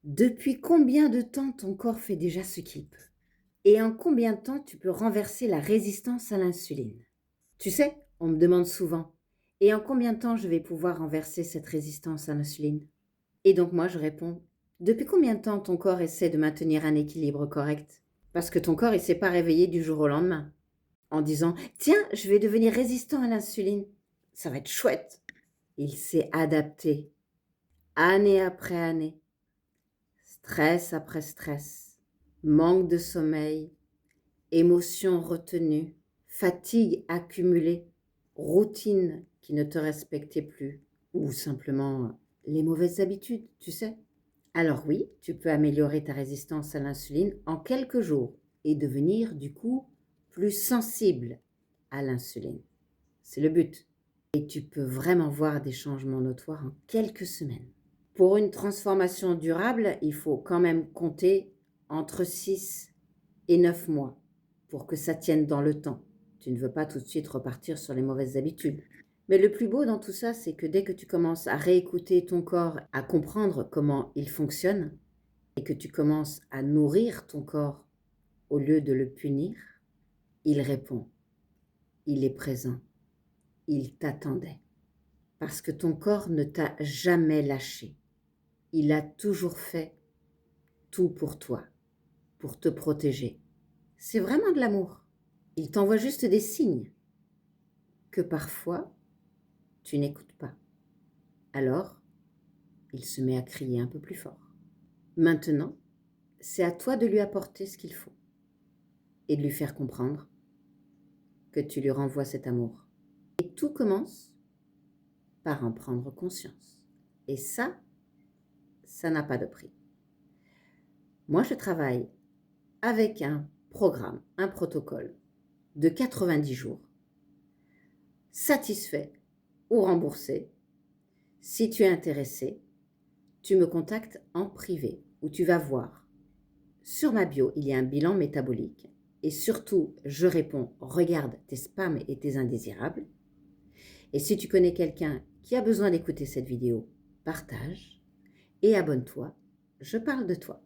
Depuis combien de temps ton corps fait déjà ce qu'il peut? Et en combien de temps tu peux renverser la résistance à l'insuline? Tu sais, on me demande souvent, et en combien de temps je vais pouvoir renverser cette résistance à l'insuline? Et donc moi je réponds, depuis combien de temps ton corps essaie de maintenir un équilibre correct? Parce que ton corps il s'est pas réveillé du jour au lendemain en disant, tiens, je vais devenir résistant à l'insuline. Ça va être chouette. Il s'est adapté, année après année. Stress après stress, manque de sommeil, émotions retenues, fatigue accumulée, routine qui ne te respectait plus, ou simplement les mauvaises habitudes, tu sais. Alors oui, tu peux améliorer ta résistance à l'insuline en quelques jours et devenir du coup plus sensible à l'insuline. C'est le but. Et tu peux vraiment voir des changements notoires en quelques semaines. Pour une transformation durable, il faut quand même compter entre 6 et 9 mois pour que ça tienne dans le temps. Tu ne veux pas tout de suite repartir sur les mauvaises habitudes. Mais le plus beau dans tout ça, c'est que dès que tu commences à réécouter ton corps, à comprendre comment il fonctionne, et que tu commences à nourrir ton corps au lieu de le punir, il répond, il est présent, il t'attendait. Parce que ton corps ne t'a jamais lâché. Il a toujours fait tout pour toi, pour te protéger. C'est vraiment de l'amour. Il t'envoie juste des signes que parfois tu n'écoutes pas. Alors, il se met à crier un peu plus fort. Maintenant, c'est à toi de lui apporter ce qu'il faut et de lui faire comprendre que tu lui renvoies cet amour. Et tout commence par en prendre conscience. Et ça n'a pas de prix. Moi, je travaille avec un programme, un protocole de 90 jours, satisfait ou remboursé. Si tu es intéressé, tu me contactes en privé où tu vas voir. Sur ma bio, il y a un bilan métabolique et surtout, je réponds, regarde tes spams et tes indésirables. Et si tu connais quelqu'un qui a besoin d'écouter cette vidéo, partage et abonne-toi. Je parle de toi.